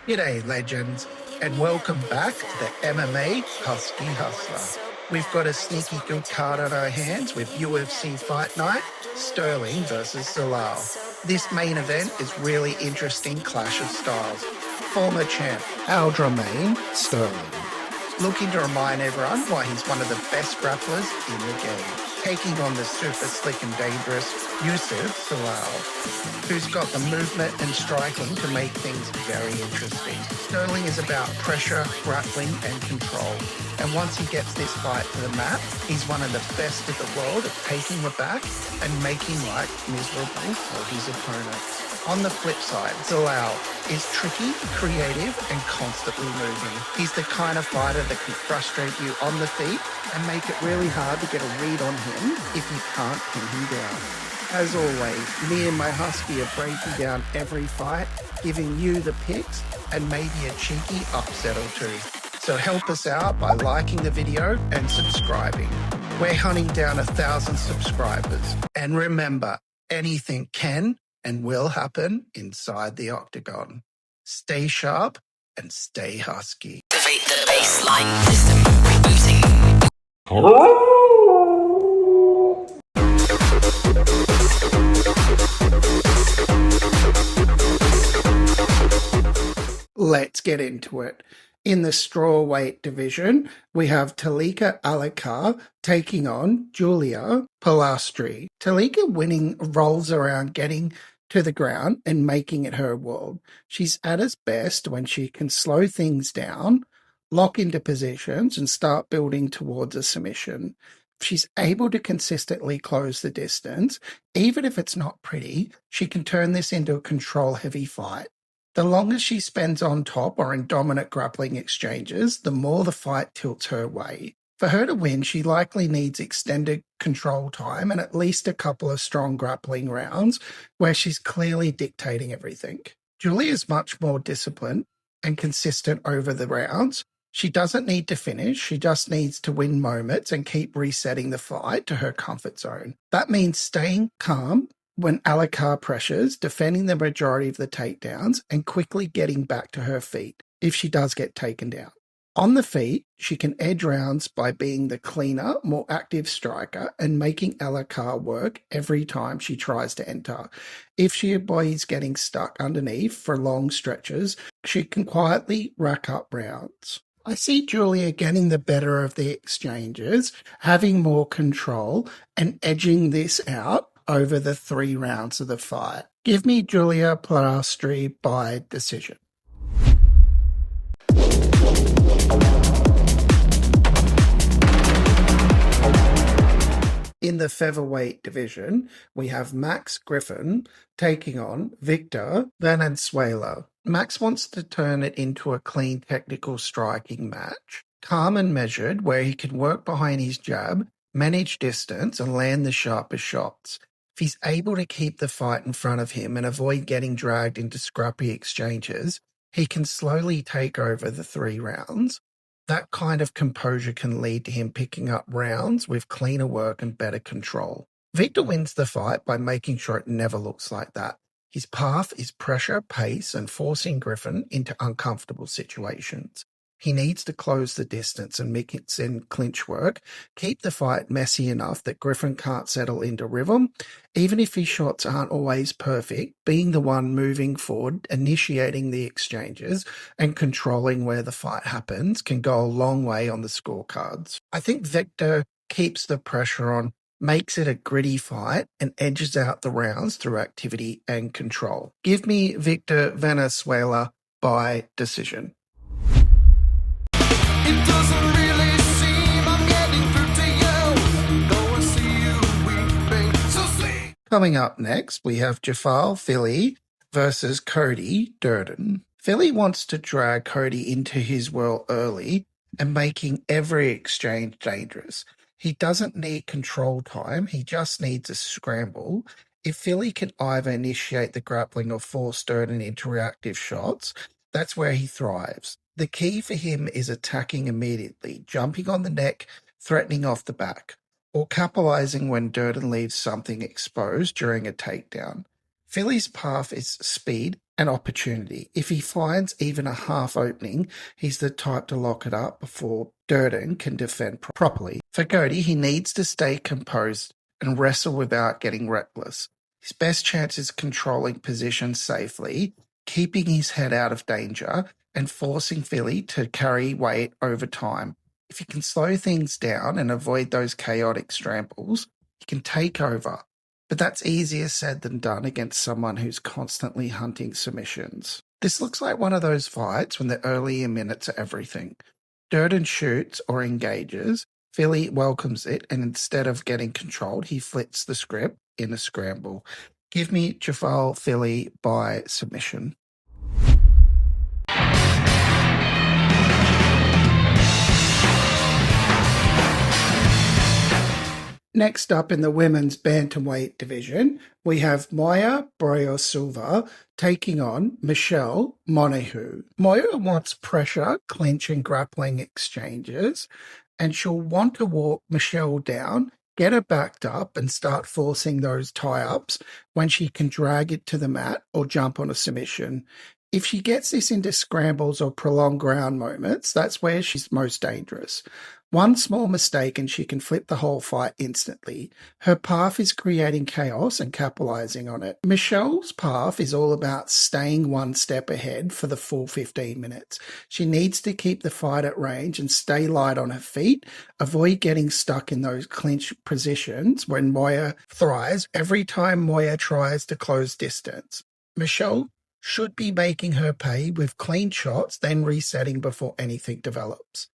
G'day, legends, and welcome back to the MMA Husky Hustler. We've got a sneaky good card on our hands with UFC Fight Night, Sterling versus Zalal. This main event is really interesting clash of styles. Former champ Aljamain Sterling, looking to remind everyone why he's one of the best grapplers in the game, taking on the super slick and dangerous Yusuf Zalal, who's got the movement and striking to make things very interesting. Sterling is about pressure, grappling and control, and once he gets this fight to the mat, he's one of the best in the world at taking the back and making life miserable for his opponents. On the flip side, Zalal is tricky, creative, and constantly moving. He's the kind of fighter that can frustrate you on the feet and make it really hard to get a read on him if you can't pin him down. As always, me and my Husky are breaking down every fight, giving you the picks and maybe a cheeky upset or two. So help us out by liking the video and subscribing. We're hunting down 1,000 subscribers. And remember, anything can and will happen inside the octagon. Stay sharp and stay husky. Activate the baseline system rebooting. Let's get into it. In the strawweight division, we have Talita Alencar taking on Julia Polastri. Talita winning rolls around getting to the ground and making it her world. She's at its best when she can slow things down, lock into positions, and start building towards a submission. She's able to consistently close the distance. Even if it's not pretty, she can turn this into a control-heavy fight. The longer she spends on top or in dominant grappling exchanges, the more the fight tilts her way. For her to win, she likely needs extended control time and at least a couple of strong grappling rounds where she's clearly dictating everything. Julia is much more disciplined and consistent over the rounds. She doesn't need to finish, she just needs to win moments and keep resetting the fight to her comfort zone. That means staying calm when Alencar pressures, defending the majority of the takedowns, and quickly getting back to her feet if she does get taken down. On the feet, she can edge rounds by being the cleaner, more active striker and making Alencar work every time she tries to enter. If she avoids getting stuck underneath for long stretches, she can quietly rack up rounds. I see Julia getting the better of the exchanges, having more control and edging this out over the 3 rounds of the fight. Give me Julia Polastri by decision. In the featherweight division, we have Griffin taking on Victor Valenzuela. Max wants to turn it into a clean technical striking match, calm and measured, where he can work behind his jab, manage distance, and land the sharpest shots. If he's able to keep the fight in front of him and avoid getting dragged into scrappy exchanges, he can slowly take over the 3 rounds. That kind of composure can lead to him picking up rounds with cleaner work and better control. Victor wins the fight by making sure it never looks like that. His path is pressure, pace, and forcing Griffin into uncomfortable situations. He needs to close the distance and mix in clinch work, keep the fight messy enough that Griffin can't settle into rhythm. Even if his shots aren't always perfect, being the one moving forward, initiating the exchanges, and controlling where the fight happens can go a long way on the scorecards. I think Victor keeps the pressure on, makes it a gritty fight, and edges out the rounds through activity and control. Give me Victor Valenzuela by decision. It doesn't really seem I'm getting through to you. Though I see you weeping, so sleep. Coming up next, we have Jafel Filho versus Cody Durden. Filho wants to drag Cody into his world early and making every exchange dangerous. He doesn't need control time, he just needs a scramble. If Filho can either initiate the grappling or force Durden into reactive shots, that's where he thrives. The key for him is attacking immediately, jumping on the neck, threatening off the back, or capitalizing when Durden leaves something exposed during a takedown. Filho's path is speed an opportunity. If he finds even a half opening, he's the type to lock it up before Durden can defend properly. For Cody, he needs to stay composed and wrestle without getting reckless. His best chance is controlling position safely, keeping his head out of danger, and forcing Filho to carry weight over time. If he can slow things down and avoid those chaotic scrambles, he can take over. But that's easier said than done against someone who's constantly hunting submissions. This looks like one of those fights when the earlier minutes are everything. Durden shoots or engages, Filho welcomes it, and instead of getting controlled, he flips the script in a scramble. Give me Jafel Filho by submission. Next up in the women's bantamweight division, we have Mayra Silva taking on Michelle Montague. Mayra wants pressure, clinch and grappling exchanges, and she'll want to walk Michelle down, get her backed up and start forcing those tie-ups when she can drag it to the mat or jump on a submission. If she gets this into scrambles or prolonged ground moments, that's where she's most dangerous. One small mistake and she can flip the whole fight instantly. Her path is creating chaos and capitalizing on it. Michelle's path is all about staying one step ahead for the full 15 minutes. She needs to keep the fight at range and stay light on her feet, avoid getting stuck in those clinch positions when Mayra thrives every time Mayra tries to close distance. Michelle should be making her pay with clean shots, then resetting before anything develops.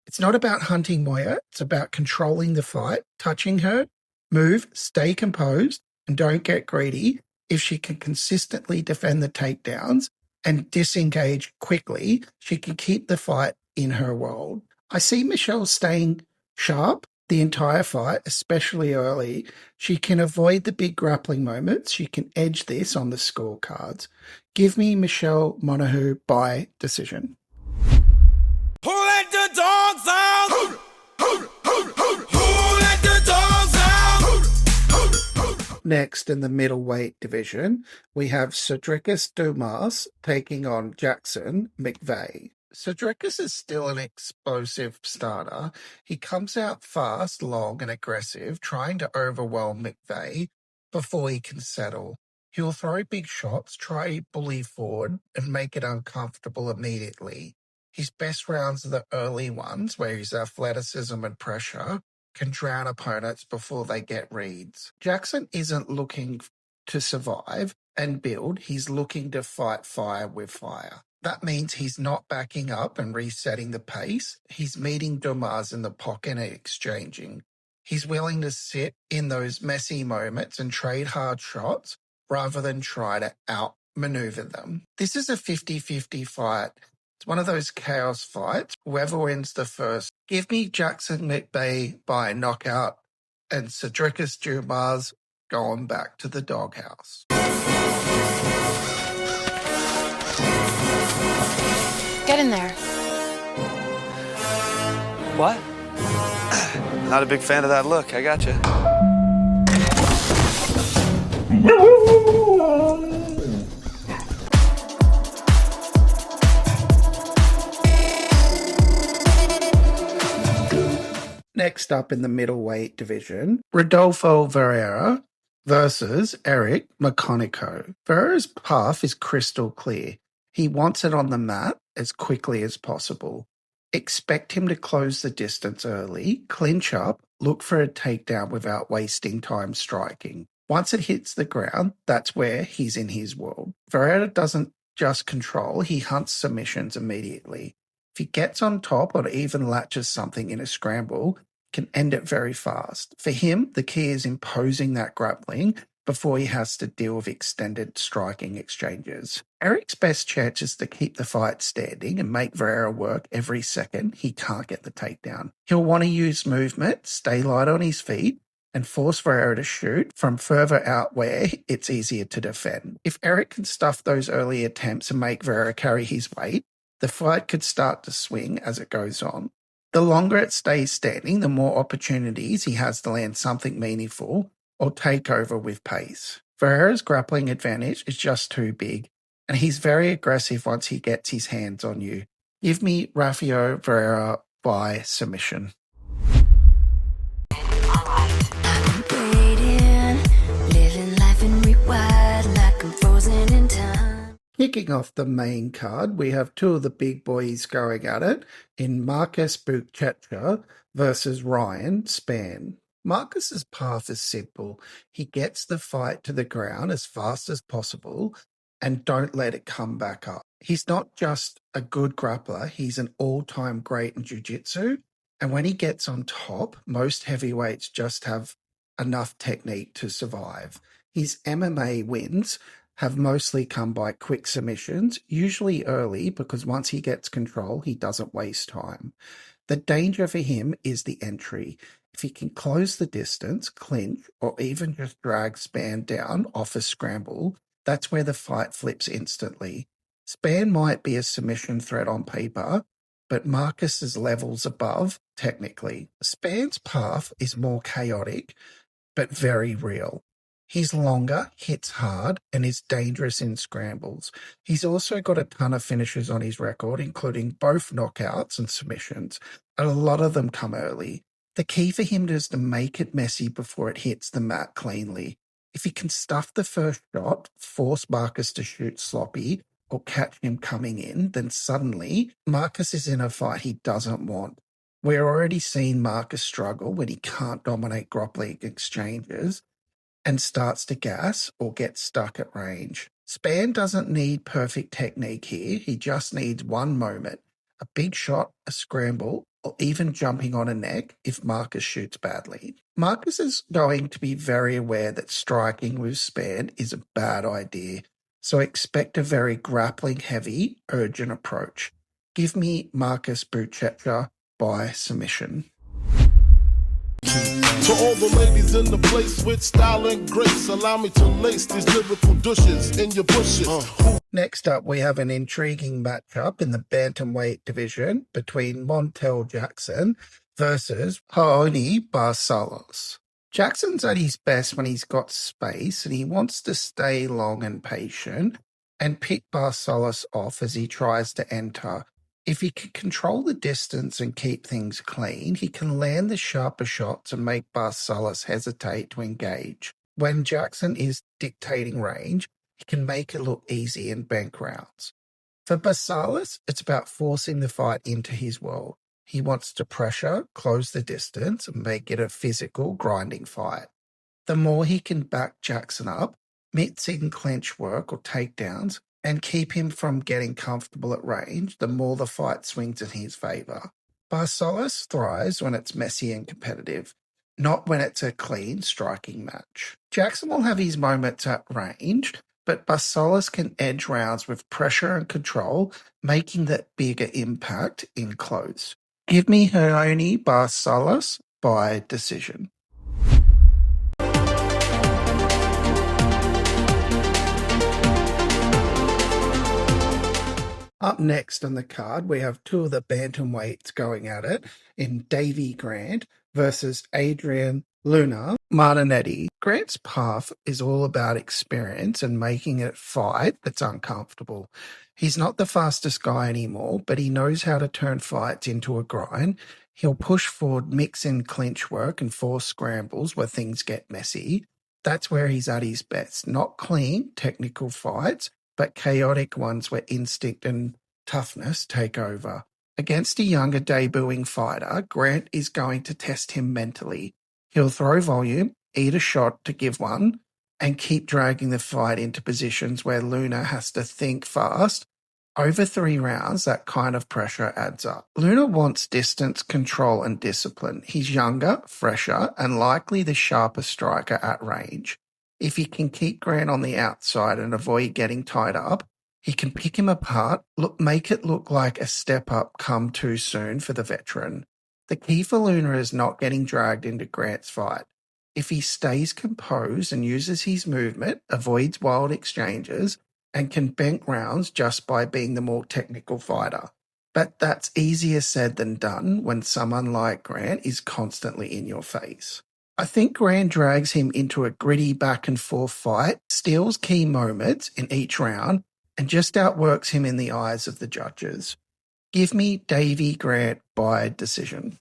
It's not about hunting Mayra, it's about controlling the fight, touching her, move, stay composed, and don't get greedy. If she can consistently defend the takedowns and disengage quickly, she can keep the fight in her world. I see Michelle staying sharp the entire fight, especially early. She can avoid the big grappling moments. She can edge this on the scorecards. Give me Michelle Montague by decision. Who let the dogs out? Who let the dogs out? Next, in the middleweight division, we have Sedriques Dumas taking on Jackson McVey. Sedriques is still an explosive starter. He comes out fast, long, and aggressive, trying to overwhelm McVey before he can settle. He'll throw big shots, try bully forward, and make it uncomfortable immediately. His best rounds are the early ones, where his athleticism and pressure can drown opponents before they get reads. Jackson isn't looking to survive and build, he's looking to fight fire with fire. That means he's not backing up and resetting the pace. He's meeting Dumas in the pocket and exchanging. He's willing to sit in those messy moments and trade hard shots rather than try to outmaneuver them. This is a 50-50 fight. It's one of those chaos fights. Whoever wins the first. Give me Jackson McVey by knockout and Sedriques Dumas going back to the doghouse. Get in there. What? Not a big fan of that look. I got you. Next up in the middleweight division, Rodolfo Vieira versus Eric McConico. Vieira's path is crystal clear. He wants it on the mat as quickly as possible. Expect him to close the distance early, clinch up, look for a takedown without wasting time striking. Once it hits the ground, that's where he's in his world. Vieira doesn't just control, he hunts submissions immediately. If he gets on top or even latches something in a scramble, can end it very fast. For him, the key is imposing that grappling before he has to deal with extended striking exchanges. Eric's best chance is to keep the fight standing and make Vieira work every second he can't get the takedown. He'll want to use movement, stay light on his feet, and force Vieira to shoot from further out where it's easier to defend. If Eric can stuff those early attempts and make Vieira carry his weight, the fight could start to swing as it goes on. The longer it stays standing, the more opportunities he has to land something meaningful or take over with pace. Vieira's grappling advantage is just too big, and he's very aggressive once he gets his hands on you. Give me Rafael Vieira by submission. Kicking off the main card, we have two of the big boys going at it in Marcus Buchecha versus Ryan Spann. Marcus's path is simple. He gets the fight to the ground as fast as possible and don't let it come back up. He's not just a good grappler, he's an all-time great in jiu-jitsu, and when he gets on top, most heavyweights just have enough technique to survive. His MMA wins have mostly come by quick submissions, usually early because once he gets control, he doesn't waste time. The danger for him is the entry. If he can close the distance, clinch, or even just drag Spann down off a scramble, that's where the fight flips instantly. Spann might be a submission threat on paper, but Marcus is levels above technically. Spann's path is more chaotic, but very real. He's longer, hits hard, and is dangerous in scrambles. He's also got a ton of finishes on his record, including both knockouts and submissions, and a lot of them come early. The key for him is to make it messy before it hits the mat cleanly. If he can stuff the first shot, force Marcus to shoot sloppy, or catch him coming in, then suddenly Marcus is in a fight he doesn't want. We're already seeing Marcus struggle when he can't dominate grappling exchanges and starts to gas or get stuck at range. Spann doesn't need perfect technique here. He just needs one moment, a big shot, a scramble, or even jumping on a neck if Marcus shoots badly. Marcus is going to be very aware that striking with Spann is a bad idea, so expect a very grappling-heavy, urgent approach. Give me Marcus Buchecha by submission. To all the ladies in the place with style and grace, allow me to lace these lyrical douches in your bushes. Next up, we have an intriguing matchup in the bantamweight division between Montel Jackson versus Raoni Barcelos. Jackson's at his best when he's got space and he wants to stay long and patient and pick Barcelos off as he tries to enter. If he can control the distance and keep things clean, he can land the sharper shots and make Barcelos hesitate to engage. When Jackson is dictating range, he can make it look easy in bank rounds. For Barcelos, it's about forcing the fight into his world. He wants to pressure, close the distance, and make it a physical, grinding fight. The more he can back Jackson up, mixing clinch work or takedowns, and keep him from getting comfortable at range, the more the fight swings in his favour. Barcelos thrives when it's messy and competitive, not when it's a clean striking match. Jackson will have his moments at range, but Barcelos can edge rounds with pressure and control, making that bigger impact in close. Give me Raoni Barcelos by decision. Up next on the card, we have two of the bantamweights going at it in Davey Grant versus Adrian Luna Martinetti. Grant's path is all about experience and making it fight that's uncomfortable. He's not the fastest guy anymore, but he knows how to turn fights into a grind. He'll push forward, mix in clinch work and force scrambles where things get messy. That's where he's at his best. Not clean, technical fights, but chaotic ones where instinct and toughness take over. Against a younger debuting fighter, Grant is going to test him mentally. He'll throw volume, eat a shot to give one, and keep dragging the fight into positions where Luna has to think fast. Over 3 rounds, that kind of pressure adds up. Luna wants distance, control, and discipline. He's younger, fresher, and likely the sharper striker at range. If he can keep Grant on the outside and avoid getting tied up, he can pick him apart, make it look like a step up come too soon for the veteran. The key for Luna is not getting dragged into Grant's fight. If he stays composed and uses his movement, avoids wild exchanges, and can bank rounds just by being the more technical fighter. But that's easier said than done when someone like Grant is constantly in your face. I think Grant drags him into a gritty back and forth fight, steals key moments in each round, and just outworks him in the eyes of the judges. Give me Davey Grant by decision.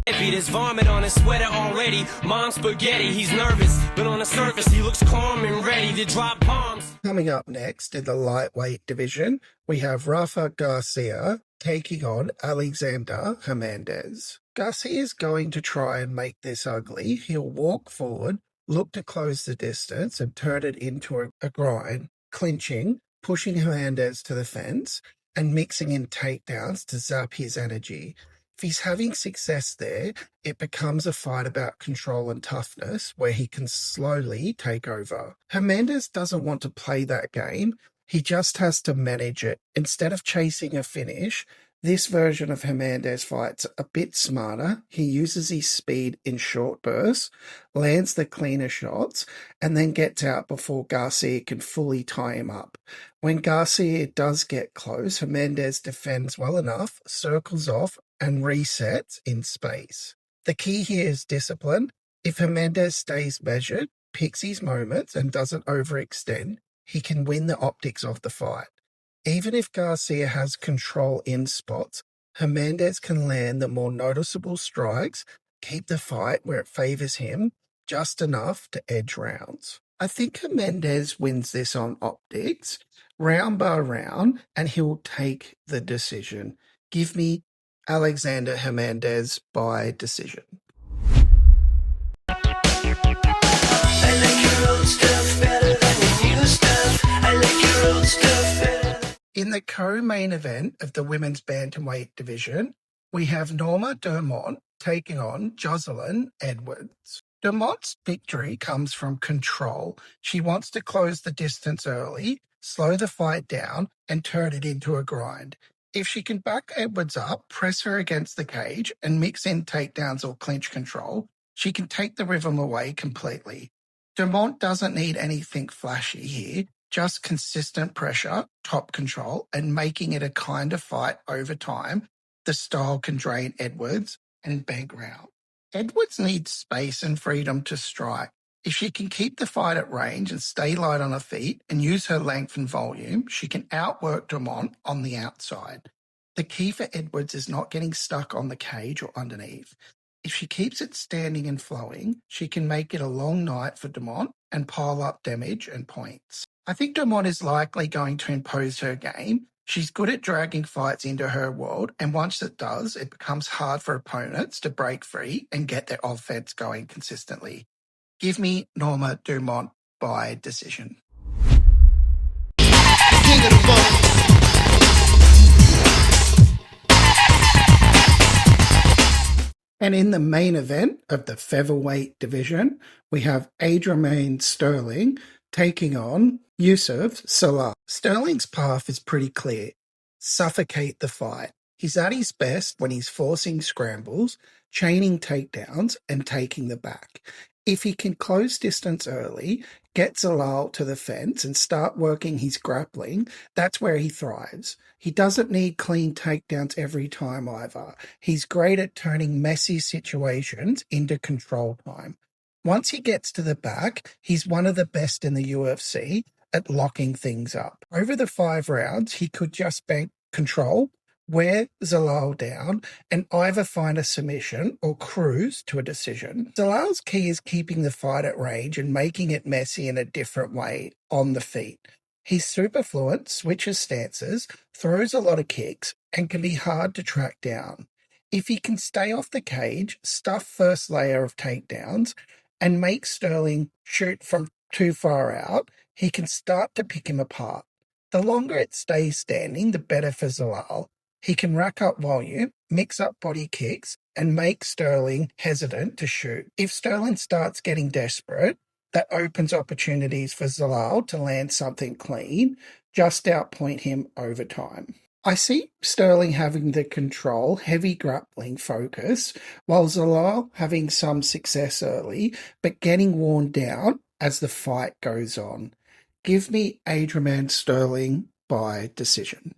There's vomit on his sweater already. Mom's spaghetti, he's nervous, but on the surface he looks calm and ready to drop bombs. Coming up next in the lightweight division, we have Rafa García taking on Alexander Hernandez. Garcia is going to try and make this ugly. He'll walk forward, look to close the distance and turn it into a grind, clinching, pushing Hernandez to the fence and mixing in takedowns to zap his energy. If he's having success there, it becomes a fight about control and toughness where he can slowly take over. Hernandez doesn't want to play that game. He just has to manage it. Instead of chasing a finish, this version of Hernandez fights a bit smarter. He uses his speed in short bursts, lands the cleaner shots, and then gets out before Garcia can fully tie him up. When Garcia does get close, Hernandez defends well enough, circles off, and resets in space. The key here is discipline. If Hernandez stays measured, picks his moments, and doesn't overextend, he can win the optics of the fight. Even if Garcia has control in spots, Hernandez can land the more noticeable strikes, keep the fight where it favours him just enough to edge rounds. I think Hernandez wins this on optics, round by round, and he'll take the decision. Give me Alexander Hernandez by decision. I like your old stuff better than your new stuff. I like your old stuff better. In the co-main event of the women's bantamweight division, we have Norma Dumont taking on Jocelyn Edwards. Dumont's victory comes from control. She wants to close the distance early, slow the fight down, and turn it into a grind. If she can back Edwards up, press her against the cage, and mix in takedowns or clinch control, she can take the rhythm away completely. Dumont doesn't need anything flashy here, just consistent pressure, top control, and making it a kind of fight over time. The style can drain Edwards and beg round. Edwards needs space and freedom to strike. If she can keep the fight at range and stay light on her feet and use her length and volume, she can outwork Dumont on the outside. The key for Edwards is not getting stuck on the cage or underneath. If she keeps it standing and flowing, she can make it a long night for Dumont and pile up damage and points. I think Dumont is likely going to impose her game. She's good at dragging fights into her world, and once it does, it becomes hard for opponents to break free and get their offense going consistently. Give me Norma Dumont by decision. King of the funk. And in the main event of the featherweight division, we have Adrian Sterling taking on Yusuf Zalal. Sterling's path is pretty clear. Suffocate the fight. He's at his best when he's forcing scrambles, chaining takedowns, and taking the back. If he can close distance early, get Zalal to the fence and start working his grappling, that's where he thrives. He doesn't need clean takedowns every time either. He's great at turning messy situations into control time. Once he gets to the back, he's one of the best in the UFC at locking things up. Over the 5 rounds, he could just bank control, wear Zalal down, and either find a submission or cruise to a decision. Zalal's key is keeping the fight at range and making it messy in a different way on the feet. He's super fluent, switches stances, throws a lot of kicks, and can be hard to track down. If he can stay off the cage, stuff first layer of takedowns, and make Sterling shoot from too far out, he can start to pick him apart. The longer it stays standing, the better for Zalal. He can rack up volume, mix up body kicks, and make Sterling hesitant to shoot. If Sterling starts getting desperate, that opens opportunities for Zalal to land something clean, just outpoint him over time. I see Sterling having the control, heavy grappling focus, while Zalal having some success early, but getting worn down as the fight goes on. Give me Adrian Sterling by decision.